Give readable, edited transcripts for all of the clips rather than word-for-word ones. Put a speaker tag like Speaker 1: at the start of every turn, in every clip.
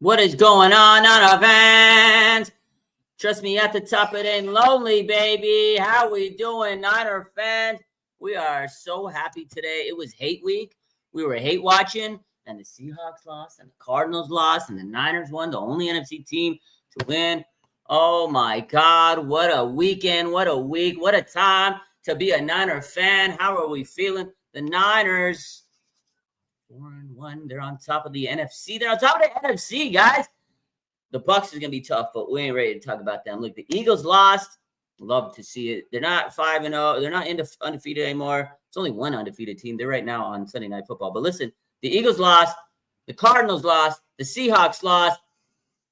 Speaker 1: What is going on, Niner fans? Trust me, at the top it ain't lonely, baby. How we doing, Niner fans? We are so happy today. It was hate week. We were hate watching, and the Seahawks lost, and the Cardinals lost, and the Niners won, the only NFC team to win. Oh, my God. What a weekend. What a week. What a time to be a Niner fan. How are we feeling? The Niners, 4-1. They're on top of the NFC. They're on top of the NFC, guys. The Bucs is going to be tough, but we ain't ready to talk about them. Look, the Eagles lost. Love to see it. They're not 5-0. They're not undefeated anymore. It's only one undefeated team. They're right now on Sunday Night Football. But listen, the Eagles lost. The Cardinals lost. The Seahawks lost.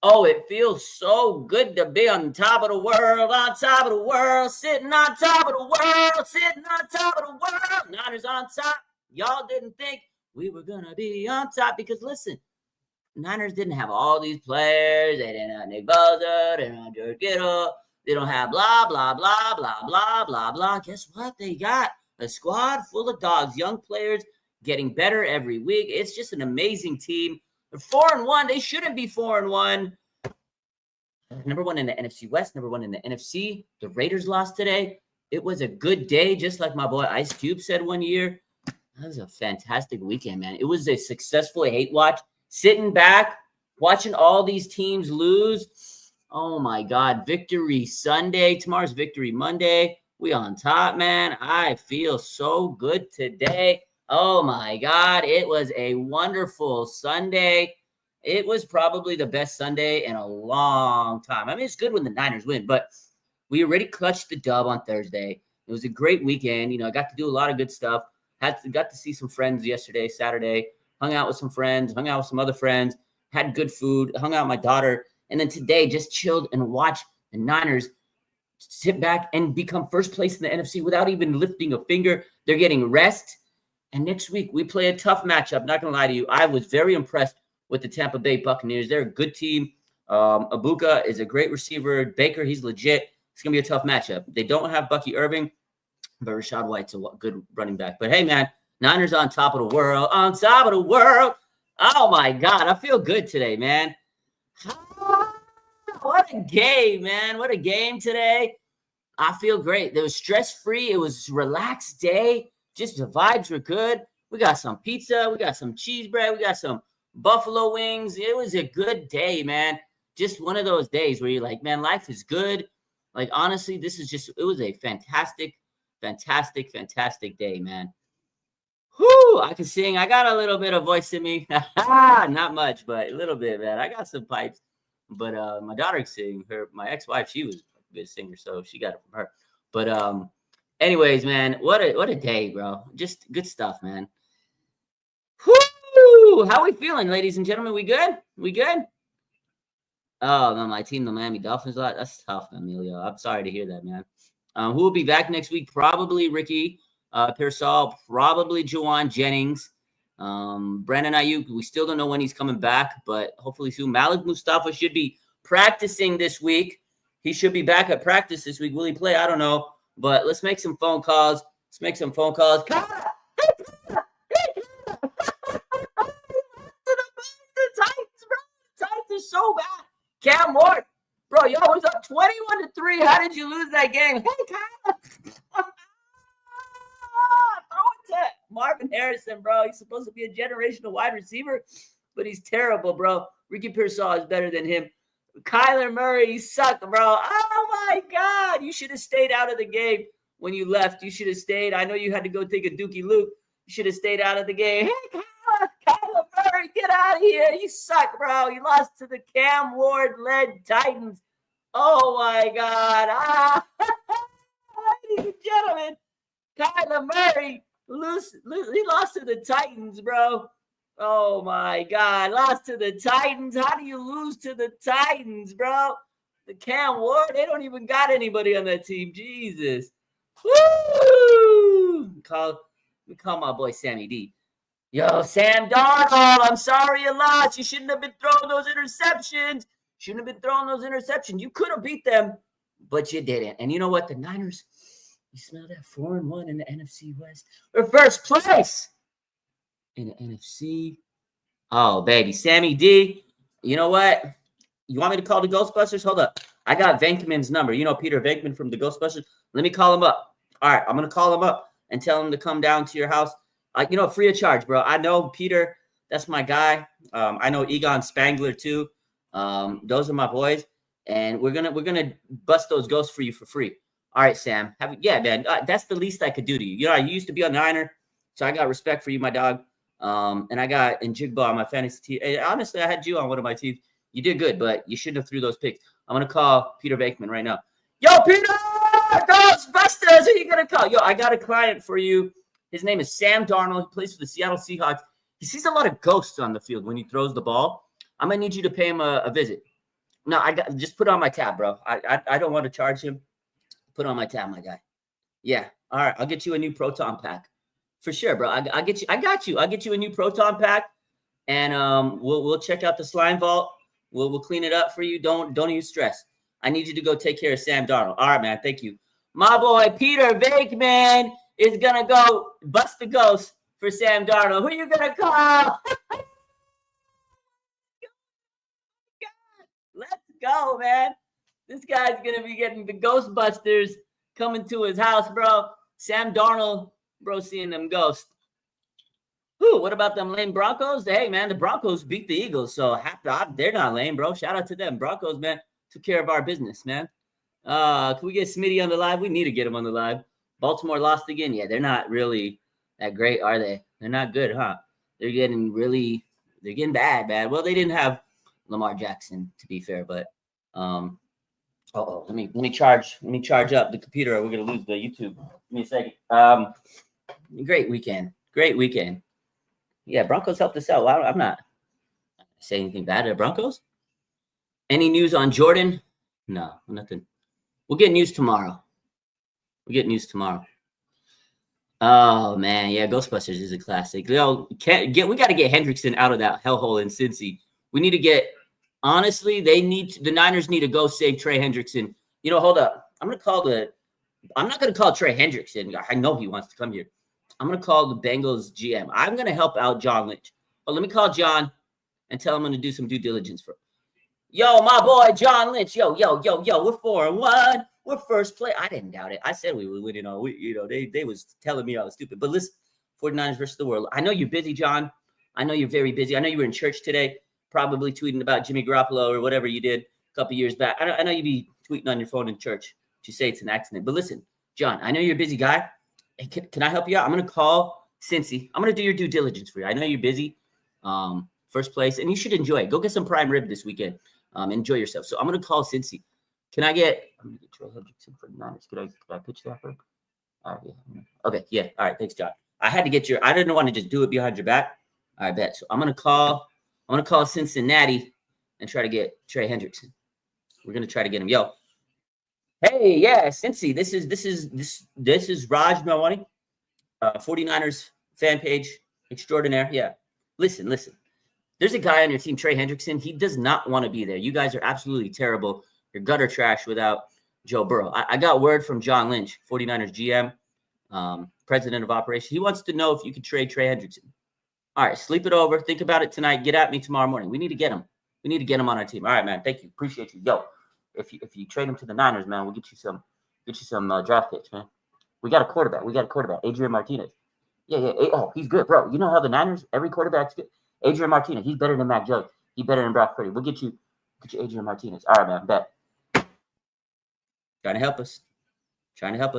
Speaker 1: Oh, it feels so good to be on top of the world, on top of the world, sitting on top of the world, sitting on top of the world. Niners on top. Y'all didn't think we were going to be on top because, listen, Niners didn't have all these players. They didn't have Nick Bosa. They didn't have George Kittle. They don't have blah, blah, blah, blah, blah, blah, blah. Guess what? They got a squad full of dogs, young players getting better every week. It's just an amazing team. They're 4-1. They shouldn't be 4-1. Number one in the NFC West, number one in the NFC. The Raiders lost today. It was a good day, just like my boy Ice Cube said one year. That was a fantastic weekend, man. It was a successful hate watch. Sitting back, watching all these teams lose. Oh, my God. Victory Sunday. Tomorrow's Victory Monday. We on top, man. I feel so good today. Oh, my God. It was a wonderful Sunday. It was probably the best Sunday in a long time. I mean, it's good when the Niners win, but we already clutched the dub on Thursday. It was a great weekend. You know, I got to do a lot of good stuff. Got to see some friends yesterday, Saturday. Hung out with some friends, hung out with some other friends, had good food, hung out with my daughter. And then today just chilled and watched the Niners sit back and become first place in the NFC without even lifting a finger. They're getting rest. And next week we play a tough matchup. Not going to lie to you. I was very impressed with the Tampa Bay Buccaneers. They're a good team. Ibuka is a great receiver. Baker, he's legit. It's going to be a tough matchup. They don't have Bucky Irving, but Rashad White's a good running back. But hey, man, Niners on top of the world, on top of the world. Oh, my God. I feel good today, man. What a game, man. What a game today. I feel great. It was stress-free. It was a relaxed day. Just the vibes were good. We got some pizza. We got some cheese bread. We got some buffalo wings. It was a good day, man. Just one of those days where you're like, man, life is good. Like, honestly, it was a fantastic, fantastic, fantastic day, man. Whoo, I can sing. I got a little bit of voice in me. Not much, but a little bit, man. I got some pipes. But my daughter can sing. My ex-wife, she was a good singer, so she got it from her. But anyways, man, what a day, bro. Just good stuff, man. Whoo! How we feeling, ladies and gentlemen? We good? We good? Oh, no, my team, the Miami Dolphins, that's tough, Emilio. I'm sorry to hear that, man. Who will be back next week? Probably Ricky Pearsall, probably Juwan Jennings, Brandon Ayuk. We still don't know when he's coming back, but hopefully soon. Malik Mustafa should be practicing this week. He should be back at practice this week. Will he play? I don't know, but let's make some phone calls. Let's make some phone calls. The Titans, bro. The Titans are so bad. Cam Ward, bro, y'all was up 21-3. How did you lose that game? Hey, Kyle. Throw it to Marvin Harrison, bro. He's supposed to be a generational wide receiver, but he's terrible, bro. Ricky Pearsall is better than him. Kyler Murray, he sucked, bro. Oh, my God. You should have stayed out of the game when you left. You should have stayed. I know you had to go take a Dookie Luke. You should have stayed out of the game. Hey, Kyler Murray, get out of here. You suck, bro. You lost to the Cam Ward-led Titans. Oh, my God. Ladies and gentlemen, Kyler Murray, he lost to the Titans, bro. Oh, my God. Lost to the Titans. How do you lose to the Titans, bro? The Cam Ward, they don't even got anybody on that team. Jesus. Woo! We call my boy Sammy D. Yo, Sam Darnold, I'm sorry you lost. You shouldn't have been throwing those interceptions. You could have beat them, but you didn't. And you know what? The Niners, you smell that 4-1 in the NFC West. We're first place in the NFC. Oh, baby. Sammy D, You know what? You want me to call the Ghostbusters? Hold up. I got Venkman's number. You know Peter Venkman from the Ghostbusters? Let me call him up. All right, I'm going to call him up and tell him to come down to your house. Free of charge, bro. I know Peter. That's my guy. I know Egon Spangler too. Those are my boys, and we're gonna bust those ghosts for you for free. All right, Sam. Man. That's the least I could do to you. You know, I used to be a Niner, so I got respect for you, my dog. And I got Njigba on my fantasy team. And honestly, I had you on one of my teams. You did good, but you shouldn't have threw those picks. I'm gonna call Peter Venkman right now. Yo, Peter, Ghostbusters, who you gonna call? Yo, I got a client for you. His name is Sam Darnold. He plays for the Seattle Seahawks. He sees a lot of ghosts on the field when he throws the ball. I'm gonna need you to pay him a visit. No, just put it on my tab, bro. I don't want to charge him. Put it on my tab, my guy. Yeah. All right. I'll get you a new proton pack for sure, bro. I get you. I got you. I'll get you a new proton pack, and we'll check out the slime vault. We'll clean it up for you. Don't even stress. I need you to go take care of Sam Darnold. All right, man. Thank you. My boy Peter Venkman is gonna go bust the ghost for Sam Darnold. Who are you gonna call? Let's go, man. This guy's gonna be getting the Ghostbusters coming to his house, bro. Sam Darnold, bro, seeing them ghosts. Who? What about them lame Broncos? Hey, man, the Broncos beat the Eagles, so they're not lame, bro. Shout out to them. Broncos, man, took care of our business, man. Can we get Smitty on the live? We need to get him on the live. Baltimore lost again. Yeah, they're not really that great, are they? They're not good, huh? They're getting bad. Well, they didn't have Lamar Jackson, to be fair, but let me charge up the computer. We're gonna lose the YouTube. Give me a second. Great weekend. Yeah, Broncos helped us out. I'm not saying anything bad at Broncos. Any news on Jordan? No, nothing. We'll get news tomorrow. Oh man, yeah, Ghostbusters is a classic. We got to get Hendrickson out of that hellhole in Cincy. We need to get. Honestly, the Niners need to go save Trey Hendrickson. You know, hold up. I'm not going to call Trey Hendrickson. I know he wants to come here. I'm going to call the Bengals GM. I'm going to help out John Lynch. But let me call John and tell him I'm going to do some due diligence for him. Yo, my boy, John Lynch. Yo. We're 4-1. We're first place. I didn't doubt it. I said we would win it all. They was telling me I was stupid. But listen, 49ers versus the world. I know you're busy, John. I know you're very busy. I know you were in church today, probably tweeting about Jimmy Garoppolo or whatever you did a couple years back. I know you'd be tweeting on your phone in church to say it's an accident. But listen, John, I know you're a busy guy. Hey, can I help you out? I'm going to call Cincy. I'm going to do your due diligence for you. I know you're busy. First place. And you should enjoy it. Go get some prime rib this weekend. Enjoy yourself. So I'm going to call Cincy. I'm going to get Trey Hendrickson for the Niners. Could I pitch that for him? All right. Yeah. Okay. Yeah. All right. Thanks, John. I didn't want to just do it behind your back. All right, bet. So I'm going to call Cincinnati and try to get Trey Hendrickson. We're going to try to get him. Yo. Hey, yeah, Cincy. This is Raj Melwani, 49ers fan page extraordinaire. Yeah. Listen. There's a guy on your team, Trey Hendrickson. He does not want to be there. You guys are absolutely terrible. You're gutter trash without Joe Burrow. I got word from John Lynch, 49ers GM, president of operations. He wants to know if you could trade Trey Hendrickson. All right, sleep it over. Think about it tonight. Get at me tomorrow morning. We need to get him. We need to get him on our team. All right, man. Thank you. Appreciate you. Yo, if you trade him to the Niners, man, we'll get you some draft picks, man. We got a quarterback. Adrian Martinez. Yeah. Oh, he's good, bro. You know how the Niners, every quarterback's good. Adrian Martinez. He's better than Mac Jones. He's better than Brock Purdy. We'll get you Adrian Martinez. All right, man. Bet. Trying to help us. Trying to help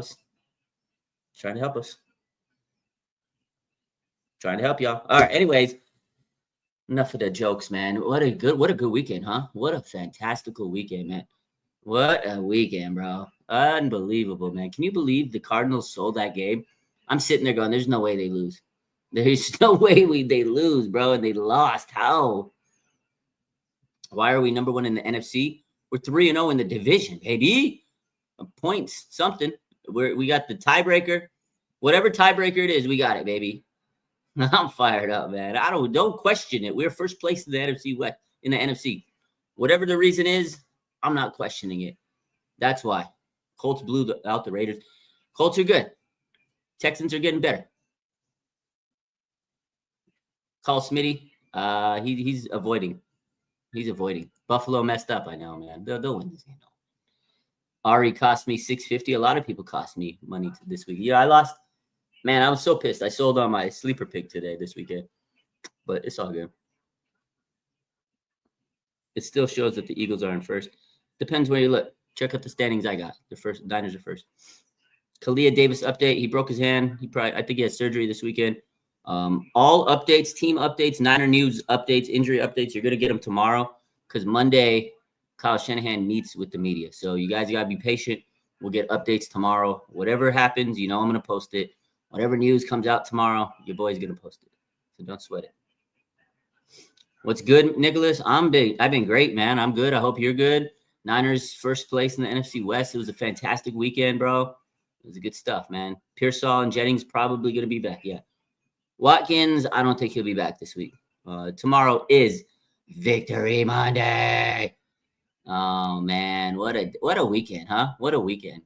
Speaker 1: y'all. All right. Anyways, enough of the jokes, man. What a good weekend, huh? What a fantastical weekend, man. What a weekend, bro. Unbelievable, man. Can you believe the Cardinals sold that game? I'm sitting there going, there's no way they lose. There's no way they lose, bro. And they lost. How? Why are we number one in the NFC? We're 3-0 in the division, baby. Points, something. We got the tiebreaker. Whatever tiebreaker it is, we got it, baby. I'm fired up, man. Don't question it. We're first place in the NFC West, in the NFC. Whatever the reason is, I'm not questioning it. That's why. Colts blew out the Raiders. Colts are good. Texans are getting better. Call Smitty. He's avoiding. He's avoiding. Buffalo messed up. I know, man. They'll win this game. Ari cost me $650. A lot of people cost me money this week. Yeah, I lost. Man, I was so pissed. I sold on my sleeper pick today this weekend, but it's all good. It still shows that the Eagles are in first. Depends where you look. Check out the standings I got. The first Niners are first. Kalia Davis update. He broke his hand. I think he has surgery this weekend. All updates, team updates, Niner news updates, injury updates. You're gonna get them tomorrow because Monday, Kyle Shanahan meets with the media. So you guys gotta be patient. We'll get updates tomorrow. Whatever happens, I'm gonna post it. Whatever news comes out tomorrow, your boy's gonna post it. So don't sweat it. What's good, Nicholas? I've been great, man. I'm good. I hope you're good. Niners first place in the NFC West. It was a fantastic weekend, bro. It was good stuff, man. Pearsall and Jennings probably gonna be back. Yeah. Watkins, I don't think he'll be back this week. Tomorrow is Victory Monday. Oh man, what a weekend, huh? What a weekend.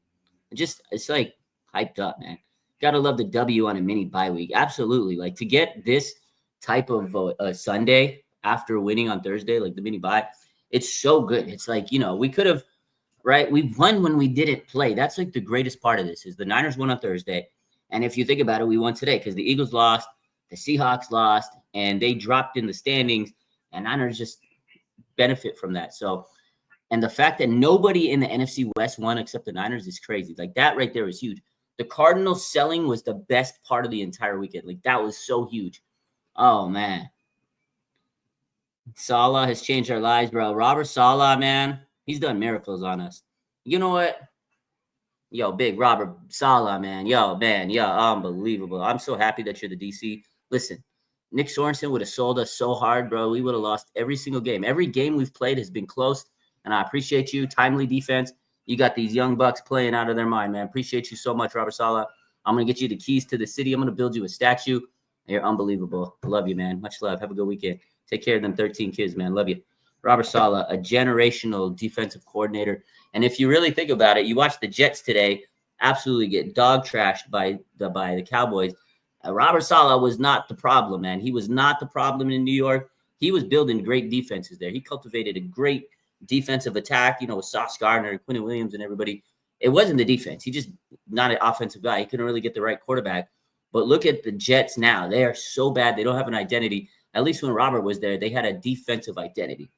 Speaker 1: It's like hyped up, man. Gotta love the W on a mini bye week. Absolutely. Like to get this type of a Sunday after winning on Thursday, like the mini bye, it's so good. It's like, we could have, right? We won when we didn't play. That's like the greatest part of this is the Niners won on Thursday. And if you think about it, we won today because the Eagles lost, the Seahawks lost, and they dropped in the standings, and Niners just benefit from that. So, and the fact that nobody in the NFC West won except the Niners is crazy. Like that right there is huge. The Cardinals selling was the best part of the entire weekend. Like that was so huge. Oh, man. Saleh has changed our lives, bro. Robert Saleh, man, he's done miracles on us. You know what? Yo, big Robert Saleh, man. Yo, unbelievable. I'm so happy that you're the DC. Listen, Nick Sorensen would have sold us so hard, bro. We would have lost every single game. Every game we've played has been close, and I appreciate you. Timely defense. You got these young bucks playing out of their mind, man. Appreciate you so much, Robert Saleh. I'm going to get you the keys to the city. I'm going to build you a statue. You're unbelievable. I love you, man. Much love. Have a good weekend. Take care of them 13 kids, man. Love you. Robert Saleh, a generational defensive coordinator. And if you really think about it, you watch the Jets today absolutely get dog trashed by the Cowboys. Robert Saleh was not the problem, man. He was not the problem in New York. He was building great defenses there. He cultivated a great defensive attack, with Sauce Gardner, Quinn Williams, and everybody. It wasn't the defense. He just not an offensive guy. He couldn't really get the right quarterback. But look at the Jets now. They are so bad. They don't have an identity. At least when Robert was there, they had a defensive identity.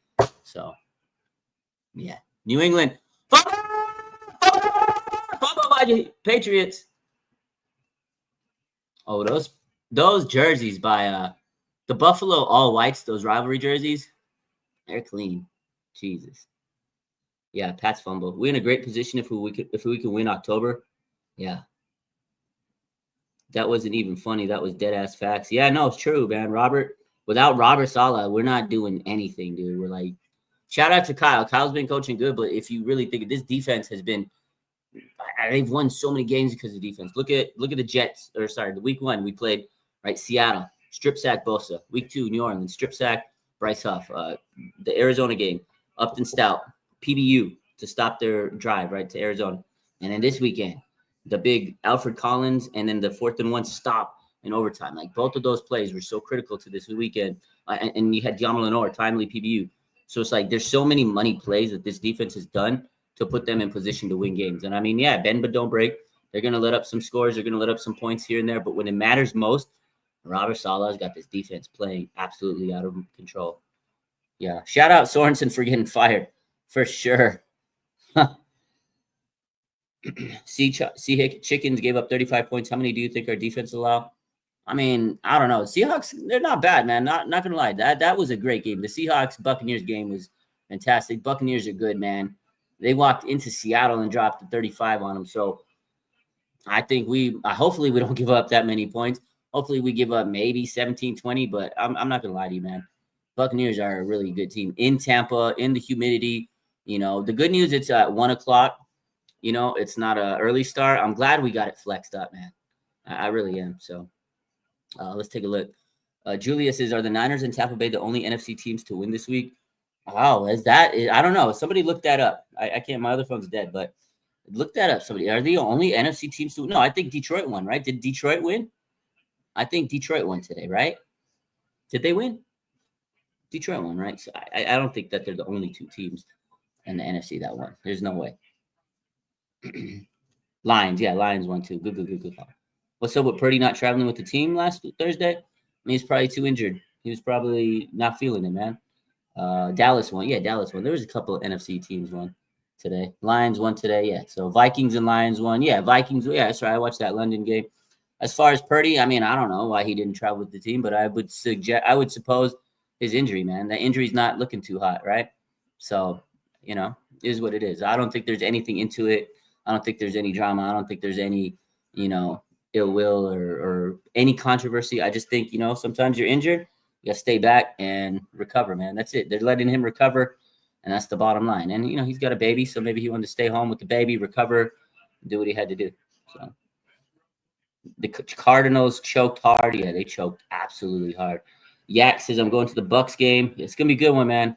Speaker 1: So, yeah. New England. Fumble by Patriots. Oh, those jerseys by the Buffalo All Whites, those rivalry jerseys, they're clean. Jesus. Yeah, Pat's fumble. We're in a great position if we could win October. Yeah. That wasn't even funny. That was dead ass facts. Yeah, no, it's true, man. Without Robert Saleh, we're not doing anything, dude. We're like, shout out to Kyle. Kyle's been coaching good, but if you really think this defense has been, they've won so many games because of defense. Look at the Jets. The week 1 we played right Seattle, strip sack Bosa. Week 2 New Orleans, strip sack Bryce Huff. The Arizona game, Upton Stout, PBU to stop their drive right to Arizona, and then this weekend the big Alfred Collins and then the 4th and 1 stop in overtime. Like both of those plays were so critical to this weekend. And you had Dion Lenore, timely PBU. So it's like there's so many money plays that this defense has done to put them in position to win games. And I mean, yeah, bend but don't break. They're going to let up some scores. They're going to let up some points here and there. But when it matters most, Robert Saleh's got this defense playing absolutely out of control. Yeah. Shout out Sorensen for getting fired. For sure. Sea Chickens gave up 35 points. How many do you think our defense allow? I mean, I don't know. Seahawks, they're not bad, man. Not going to lie. That was a great game. The Seahawks-Buccaneers game was fantastic. Buccaneers are good, man. They walked into Seattle and dropped the 35 on them. So I think hopefully we don't give up that many points. Hopefully we give up maybe 17, 20, but I'm not going to lie to you, man. Buccaneers are a really good team in Tampa, in the humidity. The good news, it's at 1 o'clock. It's not an early start. I'm glad we got it flexed up, man. I really am. So let's take a look. Julius says, are the Niners and Tampa Bay the only NFC teams to win this week? Oh, I don't know. Somebody look that up. I can't. My other phone's dead, but look that up. Somebody. Are they the only NFC teams to win? No, I think Detroit won, right? Did Detroit win? I think Detroit won today, right? Did they win? Detroit won, right? So I don't think that they're the only two teams in the NFC that won. There's no way. Lions, yeah, Lions won too. Good. What's up with Purdy not traveling with the team last Thursday? I mean, he's probably too injured. He was probably not feeling it, man. Dallas won. Yeah, Dallas won. There was a couple of NFC teams won today. Lions won today. Yeah. So Vikings and Lions won. Yeah, Vikings. Yeah, that's right. I watched that London game. As far as Purdy, I mean, I don't know why he didn't travel with the team, but I would suppose his injury, man. The injury's not looking too hot, right? So, it is what it is. I don't think there's anything into it. I don't think there's any drama. I don't think there's any, ill will or any controversy. I just think, sometimes you're injured. You gotta stay back and recover, man. That's it. They're letting him recover, and that's the bottom line. And he's got a baby, so maybe he wanted to stay home with the baby, recover, do what he had to do. So the Cardinals choked hard. Yeah, they choked absolutely hard. Yak says, I'm going to the Bucks game. It's gonna be a good one, man.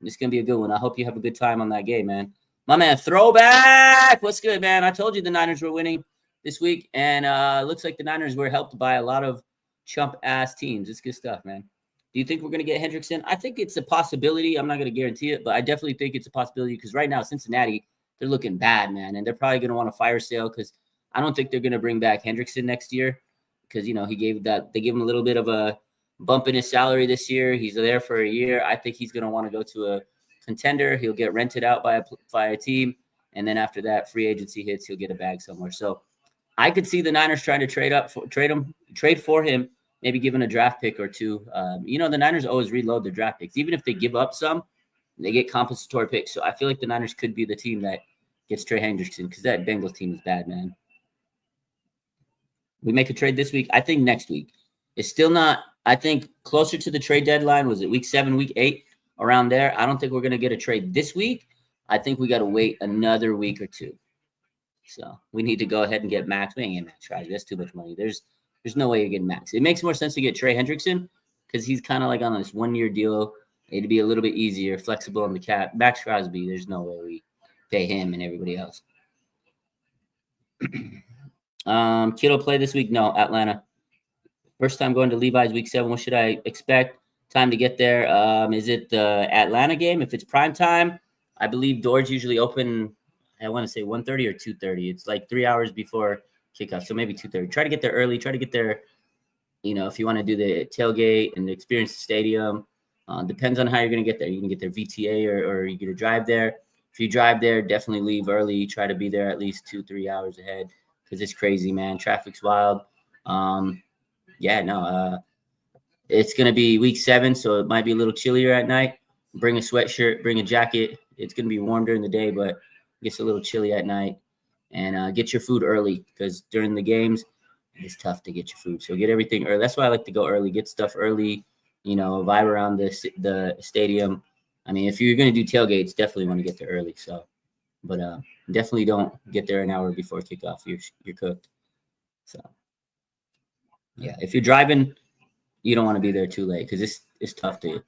Speaker 1: It's gonna be a good one. I hope you have a good time on that game, man. My man, Throwback. What's good, man? I told you the Niners were winning this week, and looks like the Niners were helped by a lot of chump-ass teams. It's good stuff, man. Do you think we're going to get Hendrickson? I think it's a possibility. I'm not going to guarantee it, but I definitely think it's a possibility because right now, Cincinnati, they're looking bad, man, and they're probably going to want a fire sale because I don't think they're going to bring back Hendrickson next year because, they gave him a little bit of a bump in his salary this year. He's there for a year. I think he's going to want to go to a contender. He'll get rented out by a team, and then after that, free agency hits, he'll get a bag somewhere. So I could see the Niners trying to trade for him, maybe giving a draft pick or two. The Niners always reload their draft picks. Even if they give up some, they get compensatory picks. So I feel like the Niners could be the team that gets Trey Hendrickson because that Bengals team is bad, man. We make a trade this week. I think next week. It's still not, I think, closer to the trade deadline. Was it week 7, week 8, around there? I don't think we're going to get a trade this week. I think we got to wait another week or two. So we need to go ahead and get Max. We ain't getting Max Crosby. That's too much money. There's no way you're getting Max. It makes more sense to get Trey Hendrickson because he's kind of like on this 1-year deal. It'd be a little bit easier, flexible on the cap. Max Crosby, there's no way we pay him and everybody else. Kittle play this week? No, Atlanta. First time going to Levi's week 7. What should I expect? Time to get there. Is it the Atlanta game? If it's prime time, I believe doors usually open, I want to say 1:30 or 2:30. It's like 3 hours before kickoff. So maybe 2:30. Try to get there early. Try to get there, if you want to do the tailgate and experience the stadium. Depends on how you're going to get there. You can get there VTA or you're going to drive there. If you drive there, definitely leave early. Try to be there at least 2-3 hours ahead because it's crazy, man. Traffic's wild. It's going to be week 7, so it might be a little chillier at night. Bring a sweatshirt, bring a jacket. It's going to be warm during the day, but it gets a little chilly at night. And get your food early because during the games, it's tough to get your food. So get everything early. That's why I like to go early. Get stuff early, vibe around the stadium. I mean, if you're going to do tailgates, definitely want to get there early. So, but definitely don't get there an hour before kickoff. You're cooked. So, yeah, if you're driving, you don't want to be there too late because it's tough to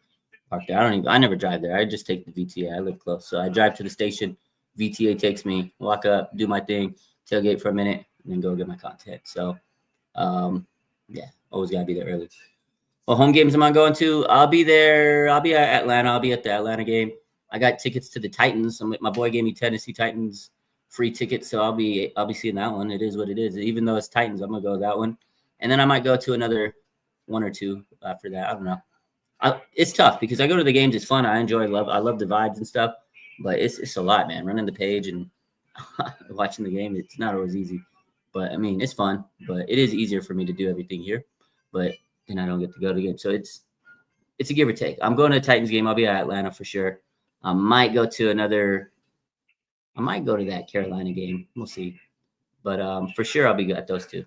Speaker 1: park there. I never drive there. I just take the VTA. I live close, so I drive to the station. VTA takes me, walk up, do my thing, tailgate for a minute, and then go get my content. So, always gotta be there early. Well, home games am I going to? I'll be there. I'll be at Atlanta. I'll be at the Atlanta game. I got tickets to the Titans. My boy gave me Tennessee Titans free tickets, so I'll be seeing that one. It is what it is. Even though it's Titans, I'm gonna go to that one, and then I might go to another one or two after that. I don't know. It's tough because I go to the games. It's fun. I love the vibes and stuff, but it's a lot, man. Running the page and watching the game, it's not always easy. But I mean, it's fun. But it is easier for me to do everything here. But then I don't get to go to the game, so it's a give or take. I'm going to a Titans game. I'll be at Atlanta for sure. I might go to that Carolina game. We'll see. But for sure, I'll be at those two.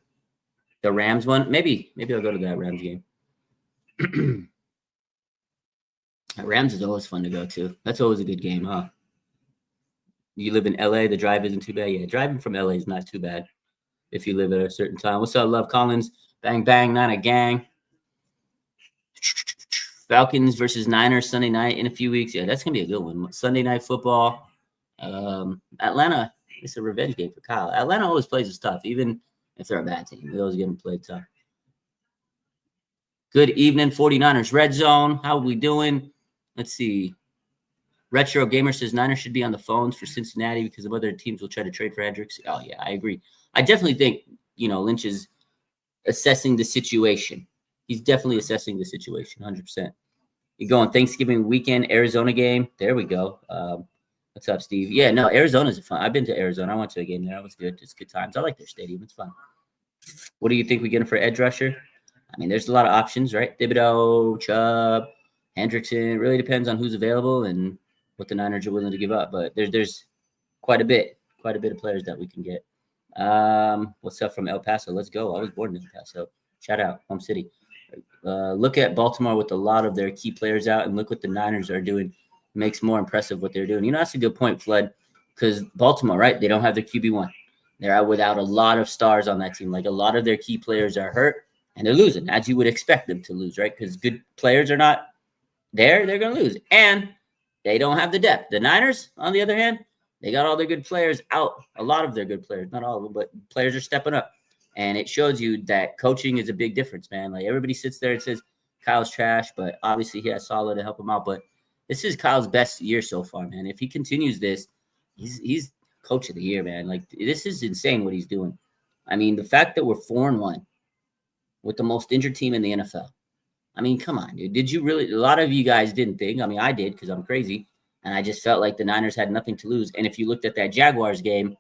Speaker 1: The Rams one, maybe I'll go to that Rams game. Rams is always fun to go to. That's always a good game, huh? You live in LA, the drive isn't too bad. Yeah, driving from LA is not too bad if you live at a certain time. What's up, Love Collins? Bang, bang, not a gang. Falcons versus Niners Sunday night in a few weeks. Yeah, that's going to be a good one. Sunday night football. Atlanta, it's a revenge game for Kyle. Atlanta always plays us tough, even if they're a bad team. They always get them played tough. Good evening, 49ers Red Zone. How are we doing? Let's see. Retro Gamer says Niners should be on the phones for Cincinnati because of other teams will try to trade for Hendricks. Oh, yeah, I agree. I definitely think, Lynch is assessing the situation. He's definitely assessing the situation, 100%. You go on Thanksgiving weekend, Arizona game. There we go. What's up, Steve? Yeah, no, Arizona's fun. I've been to Arizona. I went to a game there. It was good. It's good times. I like their stadium. It's fun. What do you think we get for edge rusher? I mean, there's a lot of options, right? Thibodeau, Chubb, Hendrickson. It really depends on who's available and what the Niners are willing to give up. But there's quite a bit of players that we can get. What's up from El Paso? Let's go. I was born in El Paso. Shout out, home city. Look at Baltimore with a lot of their key players out, and look what the Niners are doing. It makes more impressive what they're doing. That's a good point, Flood, because Baltimore, right? They don't have their QB1. They're out without a lot of stars on that team. Like a lot of their key players are hurt, and they're losing, as you would expect them to lose, right? Because good players are not there, they're going to lose. And they don't have the depth. The Niners, on the other hand, they got all their good players out. A lot of their good players, not all of them, but players are stepping up. And it shows you that coaching is a big difference, man. Like everybody sits there and says Kyle's trash, but obviously he has Saleh to help him out. But this is Kyle's best year so far, man. If he continues this, he's coach of the year, man. Like this is insane what he's doing. I mean, the fact that we're 4-1 with the most injured team in the NFL. I mean, come on, dude. Did you really? A lot of you guys didn't think. I mean, I did because I'm crazy. And I just felt like the Niners had nothing to lose. And if you looked at that Jaguars game,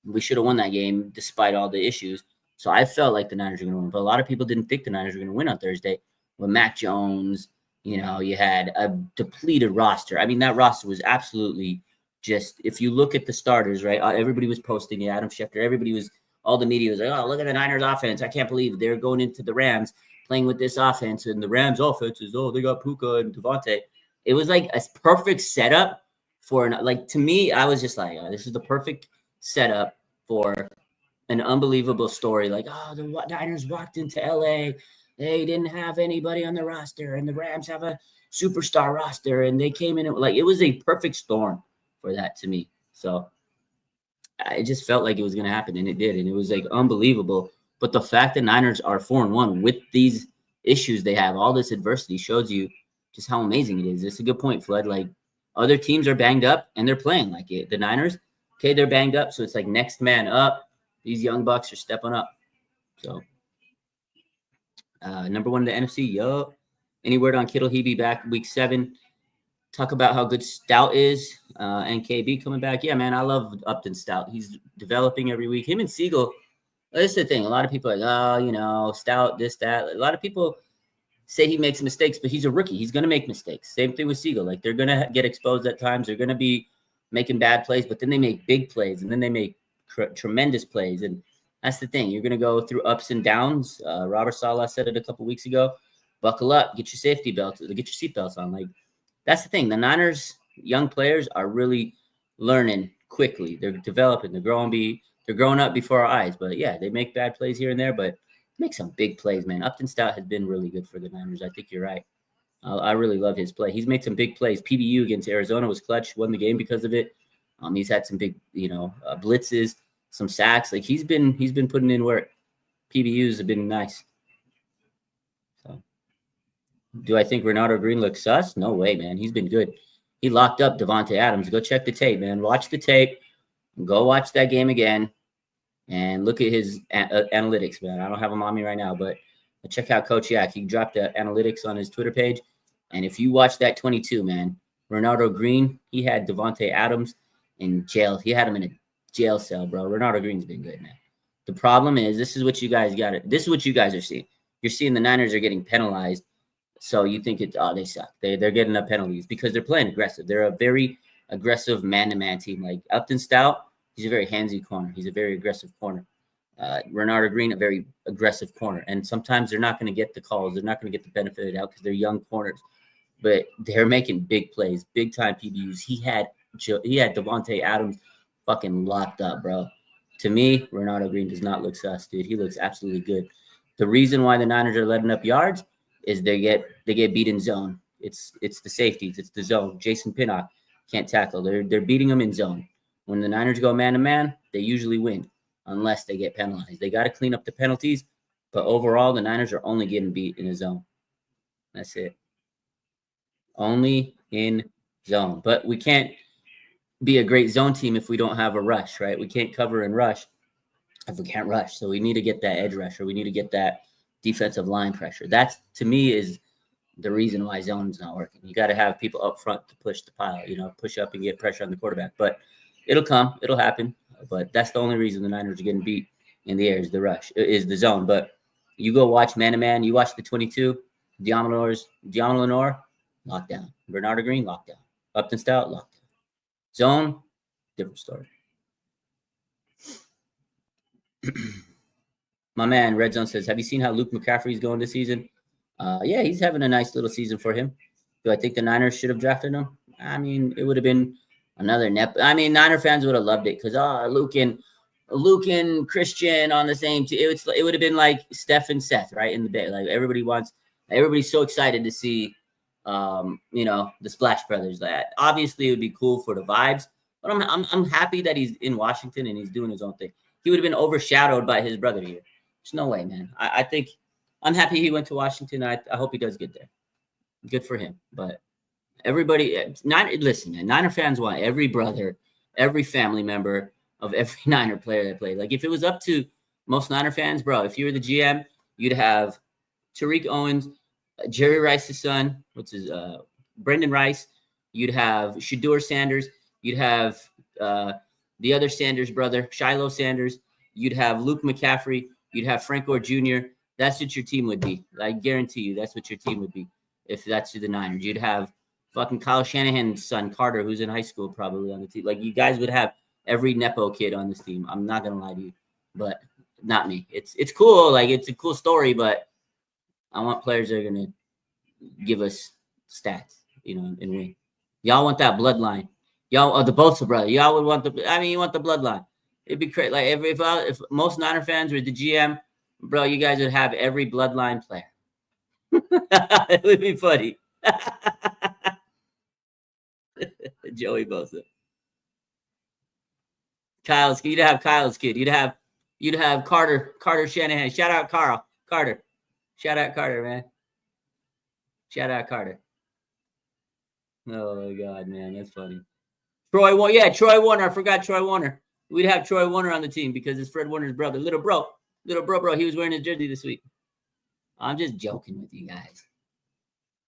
Speaker 1: we should have won that game despite all the issues. So I felt like the Niners were going to win. But a lot of people didn't think the Niners were going to win on Thursday. With Mac Jones, you had a depleted roster. I mean, that roster was absolutely just, if you look at the starters, right, everybody was posting it. Adam Schefter, all the media was like, oh, look at the Niners offense. I can't believe they're going into the Rams playing with this offense. And the Rams offense is, they got Puka and Devontae. It was like a perfect setup for to me, I was just like, this is the perfect setup for an unbelievable story. Like, the Niners walked into LA. They didn't have anybody on the roster, and the Rams have a superstar roster, and they came in. It was a perfect storm for that to me. So I just felt like it was going to happen, and it did, and it was like unbelievable. But the fact that Niners are 4-1 with these issues they have, all this adversity, shows you just how amazing it is. It's a good point, Flood. Like other teams are banged up and they're playing like it. The Niners, okay, they're banged up, so it's like next man up. These young bucks are stepping up. So number one in the NFC, yup. Any word on Kittle? He be back week 7. Talk about how good Stout is and KB coming back. Yeah, man, I love Upton Stout. He's developing every week. Him and Siegel. That's the thing. A lot of people are like, Stout, this, that. A lot of people say he makes mistakes, but he's a rookie. He's going to make mistakes. Same thing with Siegel. Like they're going to get exposed at times. They're going to be making bad plays, but then they make big plays, and then they make tremendous plays. And that's the thing. You're going to go through ups and downs. Robert Saleh said it a couple weeks ago. Buckle up. Get your safety belts. Get your seatbelts on. Like that's the thing. The Niners young players are really learning quickly. They're developing. They're growing up before our eyes. But yeah, they make bad plays here and there, but make some big plays, man. Upton Stout has been really good for the Niners. I think you're right. I really love his play. He's made some big plays. PBU against Arizona was clutch. Won the game because of it. He's had some big, blitzes, some sacks. Like he's been putting in work. PBUs have been nice. So, do I think Ronaldo Green looks sus? No way, man. He's been good. He locked up Devontae Adams. Go check the tape, man. Watch the tape. Go watch that game again. And look at his analytics, man. I don't have them on me right now, but check out Coach Yak. He dropped the analytics on his Twitter page. And if you watch that 22, man, Ronaldo Green, he had Devontae Adams in jail. He had him in a jail cell, bro. Ronaldo Green's been good, man. The problem is, this is what you guys got. This is what you guys are seeing. You're seeing the Niners are getting penalized. So you think they suck. They're getting up penalties because they're playing aggressive. They're a very aggressive man-to-man team. Like Upton Stout, he's a very handsy corner. He's a very aggressive corner. Ronaldo Green, a very aggressive corner. And sometimes they're not going to get the calls. They're not going to get the benefit of it out because they're young corners. But they're making big plays, big-time PBUs. He had Devontae Adams fucking locked up, bro. To me, Ronaldo Green does not look sus, dude. He looks absolutely good. The reason why the Niners are letting up yards is they get beat in zone. It's the safeties. It's the zone. Jason Pinnock can't tackle. They're beating them in zone. When the Niners go man-to-man, they usually win unless they get penalized. They got to clean up the penalties, but overall, the Niners are only getting beat in a zone. That's it. Only in zone. But we can't be a great zone team if we don't have a rush, right? We can't cover and rush if we can't rush. So we need to get that edge rusher. We need to get that defensive line pressure. That's, to me, is the reason why zone's not working. You got to have people up front to push the pile, push up and get pressure on the quarterback. But it'll come. It'll happen. But that's the only reason the Niners are getting beat in the air is the rush, is the zone. But you go watch man-to-man. You watch the 22, Diamond Lenore, lockdown. Bernardo Green, lockdown. Upton Stout, lockdown. Zone, different story. My man, Red Zone says, have you seen how Luke McCaffrey's going this season? Yeah, he's having a nice little season for him. Do I think the Niners should have drafted him? I mean, it would have been another Niner fans would have loved it because Luke and Christian on the same team. It would have been like Steph and Seth, right, in the Bay. Like everybody's so excited to see the Splash Brothers. Like, obviously, it would be cool for the vibes, but I'm happy that he's in Washington and he's doing his own thing. He would have been overshadowed by his brother here. There's no way, man. I think I'm happy he went to Washington. I hope he does get there. Good for him. But everybody, listen, man, Niner fans want every brother, every family member of every Niner player that played. Like, if it was up to most Niner fans, bro, if you were the GM, you'd have Tariq Owens, Jerry Rice's son, Brendan Rice. You'd have Shedeur Sanders. You'd have the other Sanders brother, Shiloh Sanders. You'd have Luke McCaffrey. You'd have Frank Gore Jr. That's what your team would be. I guarantee you that's what your team would be if that's the Niners. You'd have fucking Kyle Shanahan's son, Carter, who's in high school probably on the team. Like, you guys would have every Nepo kid on this team. I'm not going to lie to you, but not me. It's cool. Like, it's a cool story, but I want players that are going to give us stats, and win. Y'all want that bloodline. Y'all, the Bosa brother. Y'all would want you want the bloodline. It'd be crazy. Like, if most Niner fans were the GM, bro, you guys would have every bloodline player. It would be funny. Joey Bosa. You'd have Kyle's kid. You'd have Carter Shanahan. Shout out Carter. Shout out Carter, man. Shout out Carter. Oh my God, man, that's funny. Troy Warner. I forgot Troy Warner. We'd have Troy Warner on the team because it's Fred Warner's brother. Little bro. He was wearing his jersey this week. I'm just joking with you guys.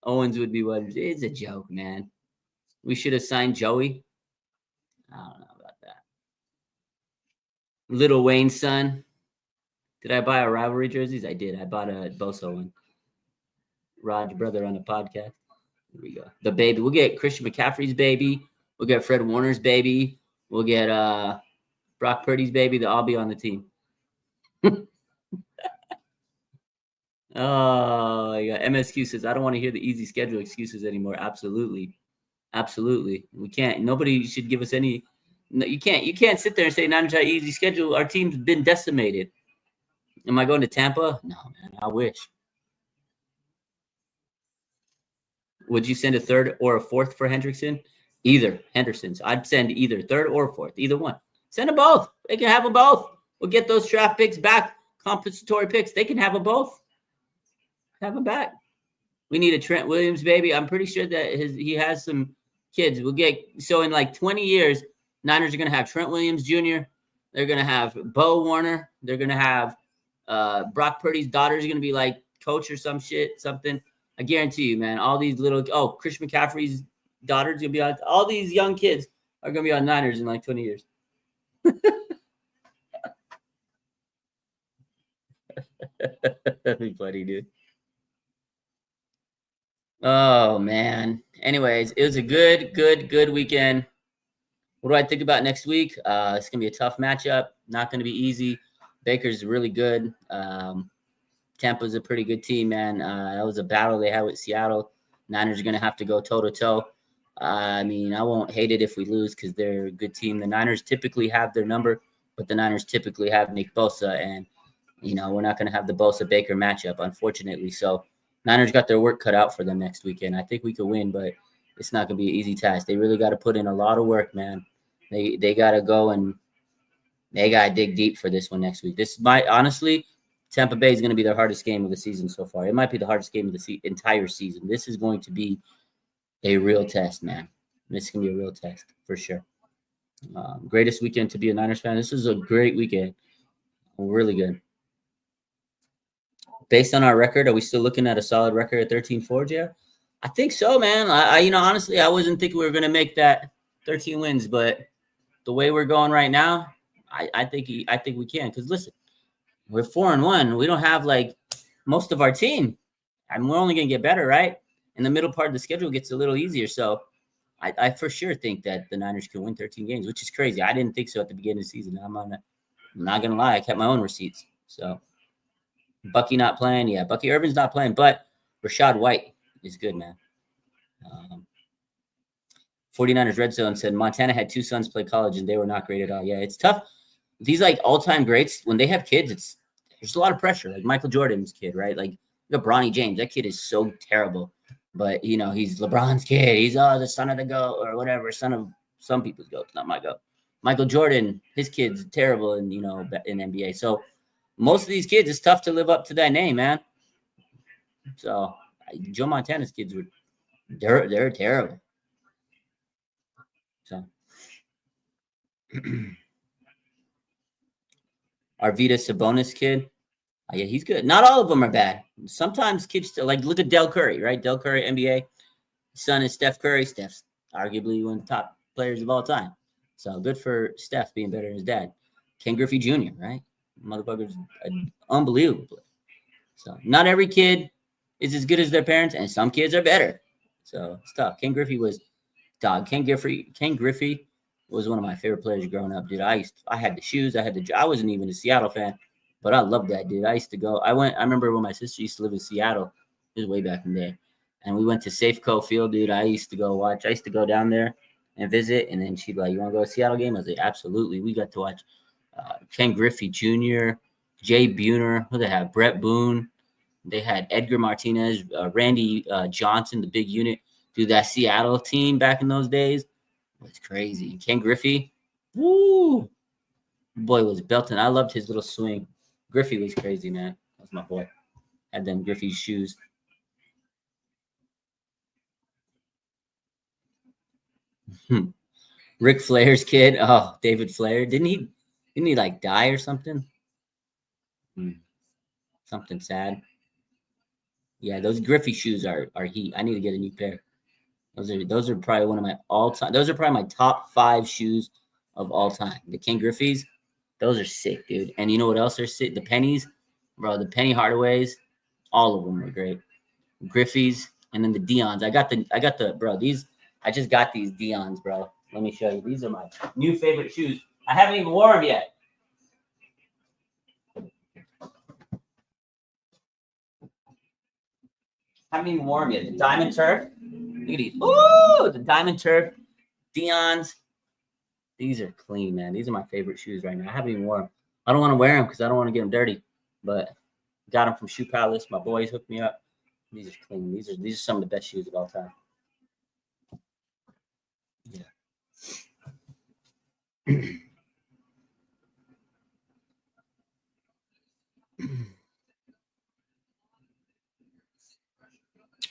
Speaker 1: Owens would be what? It's a joke, man. We should have signed Joey. I don't know about that. Little Wayne's son. Did I buy a rivalry jerseys? I did. I bought a Bosa one. Rod's brother on the podcast. Here we go. The baby. We'll get Christian McCaffrey's baby. We'll get Fred Warner's baby. We'll get Brock Purdy's baby. They'll all be on the team. Oh, yeah. MSQ says, I don't want to hear the easy schedule excuses anymore. Absolutely. We can't. Nobody should give us any. No, you can't sit there and say Niners had easy schedule. Our team's been decimated. Am I going to Tampa? No, man. I wish. Would you send a third or a fourth for Hendrickson? Either Henderson's. I'd send either third or fourth. Either one. Send them both. They can have them both. We'll get those draft picks back. Compensatory picks. They can have them both. Have them back. We need a Trent Williams baby. I'm pretty sure that he has some kids. So in like 20 years, Niners are going to have Trent Williams Jr. They're going to have Bo Warner. They're going to have Brock Purdy's daughter is going to be like coach or something. I guarantee you, man. All these Chris McCaffrey's daughter's going to be on. All these young kids are going to be on Niners in like 20 years. That'd be funny, dude. Oh, man. Anyways, it was a good weekend. What do I think about next week? It's going to be a tough matchup. Not going to be easy. Baker's really good. Tampa's a pretty good team, man. That was a battle they had with Seattle. Niners are going to have to go toe-to-toe. I mean, I won't hate it if we lose because they're a good team. The Niners typically have their number, but the Niners typically have Nick Bosa, and, we're not going to have the Bosa-Baker matchup, unfortunately. So Niners got their work cut out for them next weekend. I think we could win, but it's not going to be an easy task. They really got to put in a lot of work, man. They got to go and they got to dig deep for this one next week. This might, honestly, Tampa Bay is going to be their hardest game of the season so far. It might be the hardest game of the entire season. This is going to be a real test, man. This is going to be a real test for sure. Greatest weekend to be a Niners fan. This is a great weekend. Really good. Based on our record, are we still looking at a solid record at 13-4, Jay? I think so, man. I honestly, I wasn't thinking we were going to make that 13 wins, but the way we're going right now, I think we can. Because listen, we're 4-1. We don't have like most of our team. I mean, we're only going to get better, right? And the middle part of the schedule gets a little easier. So I for sure think that the Niners can win 13 games, which is crazy. I didn't think so at the beginning of the season. I'm not going to lie. I kept my own receipts. So Bucky not playing. Yeah, Bucky Irvin's not playing, but Rashad White is good, man. 49ers Red Zone said Montana had 2 sons play college and they were not great at all. Yeah, it's tough. These like all-time greats, when they have kids, there's a lot of pressure. Like Michael Jordan's kid, right? Like Bronny James, that kid is so terrible. But he's LeBron's kid. He's the son of the GOAT or whatever, son of some people's GOAT. It's not my GOAT. Michael Jordan, his kid's terrible in NBA. So most of these kids, it's tough to live up to that name, man. So Joe Montana's kids they're terrible. So Arvita Sabonis kid, yeah, he's good. Not all of them are bad. Sometimes kids still, like, look at Del Curry, right? Del Curry, NBA. His son is Steph Curry. Steph's arguably one of the top players of all time. So good for Steph being better than his dad. Ken Griffey Jr., right? Motherfucker's unbelievable. So not every kid is as good as their parents, and some kids are better. So it's tough. Ken Griffey was dog. Ken Griffey was one of my favorite players growing up, dude. I had the shoes. I wasn't even a Seattle fan, but I loved that, dude. I used to go. I remember when my sister used to live in Seattle. It was way back in the day. And we went to Safeco Field, dude. I used to go watch. I used to go down there and visit. And then she'd be like, "You want to go to a Seattle game?" I was like, "Absolutely." We got to watch Ken Griffey Jr., Jay Buhner. Who they have? Brett Boone. They had Edgar Martinez, Randy Johnson, the big unit. Dude, that Seattle team back in those days was crazy. Ken Griffey, woo, boy was belting. I loved his little swing. Griffey was crazy, man. That's my boy. Had them Griffey's shoes. Ric Flair's kid. Oh, David Flair. Didn't he like die or something? Something sad. Yeah, those Griffey shoes are heat. I need to get a new pair. Those are probably one of my all-time. Those are probably my top 5 shoes of all time. The Ken Griffey's, those are sick, dude. And you know what else are sick? The pennies, bro. The Penny Hardaways, all of them were great. Griffey's, and then the Dion's. I got the bro. These I just got these Dion's, bro. Let me show you. These are my new favorite shoes. I haven't even worn them yet. Haven't even worn them yet. The Diamond Turf. Look at these. Oh, the Diamond Turf, Dion's. These are clean, man. These are my favorite shoes right now. I haven't even worn them. I don't want to wear them because I don't want to get them dirty. But got them from Shoe Palace. My boys hooked me up. These are clean. These are some of the best shoes of all time. Yeah.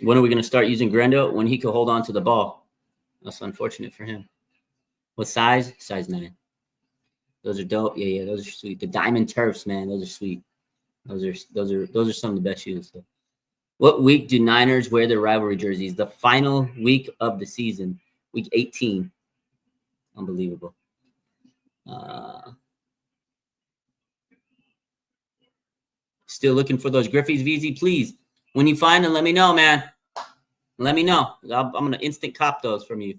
Speaker 1: When are we going to start using Grendo? When he could hold on to the ball. That's unfortunate for him. What size? Size 9. Those are dope. Yeah, those are sweet. The Diamond Turfs, man, those are sweet. Those are some of the best shoes. So. What week do Niners wear their rivalry jerseys? The final week of the season, week 18. Unbelievable. Still looking for those Griffey's, VZ, please. When you find them, let me know, man. Let me know. I'm gonna instant cop those from you.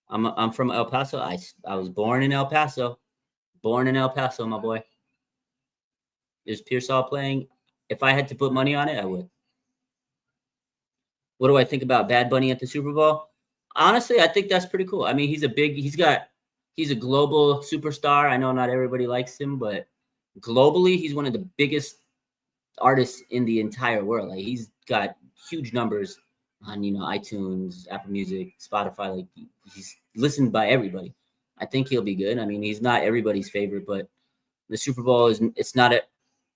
Speaker 1: I'm from El Paso. I was born in El Paso. Born in El Paso, my boy. Is Pearsall playing? If I had to put money on it, I would. What do I think about Bad Bunny at the Super Bowl? Honestly, I think that's pretty cool. I mean, he's a global superstar. I know not everybody likes him, but globally, he's one of the biggest artists in the entire world. Like, he's got huge numbers on, iTunes, Apple Music, Spotify. Like, he's listened by everybody. I think he'll be good. I mean, he's not everybody's favorite, but the Super Bowl it's not a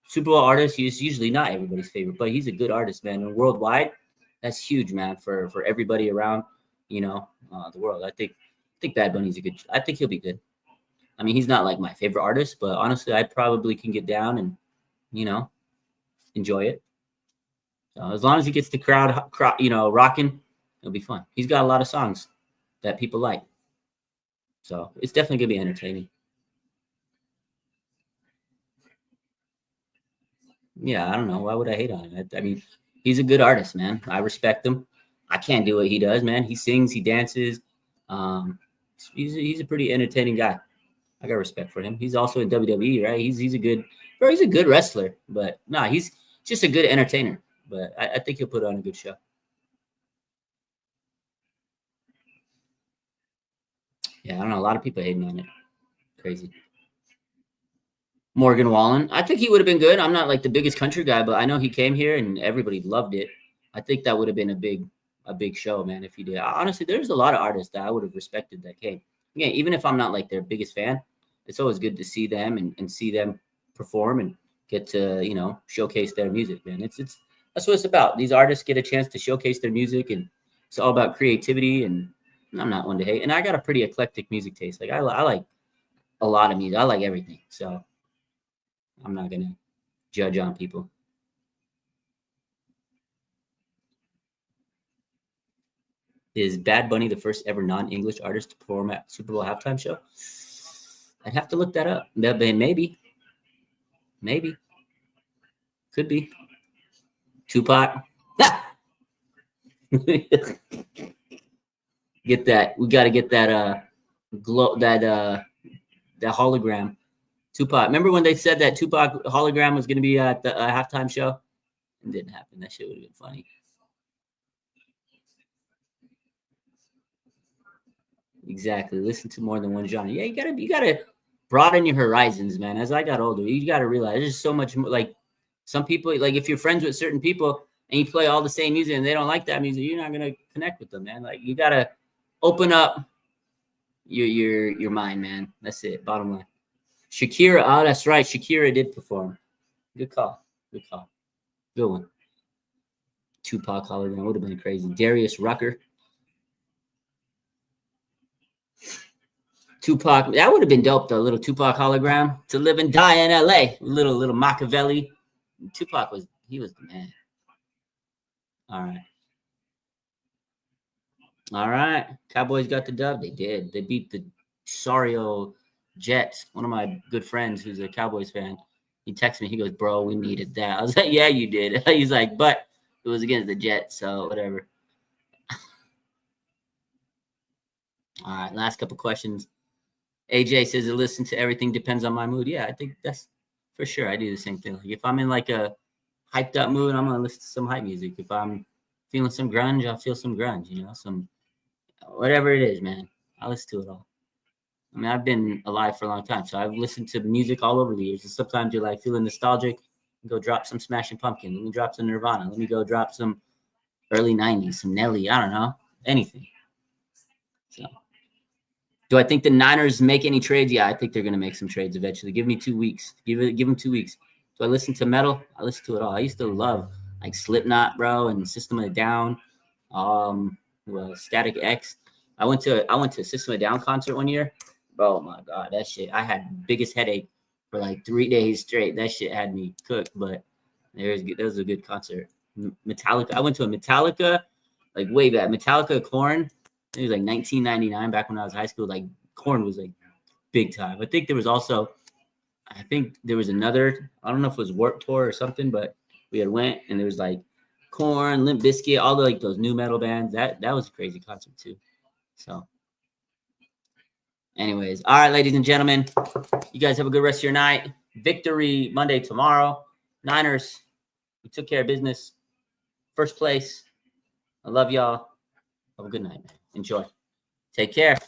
Speaker 1: Super Bowl artist. He's usually not everybody's favorite, but he's a good artist, man. And worldwide, that's huge, man, for everybody around, the world. I think Bad Bunny's a good. I think he'll be good. I mean, he's not like my favorite artist, but honestly, I probably can get down and enjoy it. So as long as he gets the crowd rocking, it'll be fun. He's got a lot of songs that people like, so it's definitely gonna be entertaining. Yeah, I don't know. Why would I hate on him? I mean, he's a good artist, man. I respect him. I can't do what he does, man. He sings, he dances. He's a pretty entertaining guy. I got respect for him. He's also in WWE, right? He's a good wrestler, but he's just a good entertainer. But I think he'll put on a good show. Yeah, I don't know. A lot of people hating on it. Crazy. Morgan Wallen. I think he would have been good. I'm not like the biggest country guy, but I know he came here and everybody loved it. I think that would have been a big show, man, if he did. Honestly, there's a lot of artists that I would have respected that came. Yeah, even if I'm not like their biggest fan, it's always good to see them and see them perform and get to, showcase their music, man. It's that's what it's about. These artists get a chance to showcase their music, and it's all about creativity, and I'm not one to hate. And I got a pretty eclectic music taste. Like I like a lot of music. I like everything. So I'm not gonna judge on people. Is Bad Bunny the first ever non-English artist to perform at Super Bowl halftime show? I'd have to look that up. Maybe. Could be. Tupac. Get that. We got to get that that hologram. Tupac. Remember when they said that Tupac hologram was going to be at the halftime show? It didn't happen. That shit would have been funny. Exactly. Listen to more than one genre. Yeah, you gotta broaden your horizons, man. As I got older, you gotta realize there's so much more. Like some people, like if you're friends with certain people and you play all the same music and they don't like that music, you're not gonna connect with them, man. Like you gotta open up your mind, man. That's it. Bottom line. Shakira. Oh, that's right. Shakira did perform. Good call. Good one. Tupac hologram would have been crazy. Darius Rucker. Tupac, that would have been dope though. Little Tupac hologram to live and die in LA. Little Machiavelli. Tupac was the man. All right. Cowboys got the dub. They did. They beat the sorry old Jets. One of my good friends who's a Cowboys fan, he texted me. He goes, "Bro, we needed that." I was like, "Yeah, you did." He's like, "But it was against the Jets, so whatever." All right. Last couple questions. AJ says to listen to everything depends on my mood. Yeah, I think that's for sure. I do the same thing. Like if I'm in like a hyped up mood, I'm gonna listen to some hype music. If I'm feeling some grunge, I'll feel some grunge. Some whatever it is, man. I listen to it all. I mean, I've been alive for a long time, so I've listened to music all over the years. And sometimes you're like feeling nostalgic, go drop some Smashing Pumpkin. Let me drop some Nirvana. Let me go drop some early '90s, some Nelly. I don't know, anything. So. Do I think the Niners make any trades? Yeah, I think they're going to make some trades eventually. Give me 2 weeks. Give them 2 weeks. Do I listen to metal? I listen to it all. I used to love like Slipknot, bro, and System of a Down, Static X. I went to a System of a Down concert one year. Oh my god, that shit! I had biggest headache for like 3 days straight. That shit had me cooked. But that was a good concert. Metallica. I went to a Metallica, like way back. Metallica, Korn. It was like 1999, back when I was in high school. Like Korn was like big time. I think there was another. I don't know if it was Warped Tour or something, but we had went and there was like Korn, Limp Bizkit, all the like those new metal bands. That was a crazy concert too. So, anyways, all right, ladies and gentlemen, you guys have a good rest of your night. Victory Monday tomorrow. Niners, we took care of business. First place. I love y'all. Have a good night, man. Enjoy. Take care.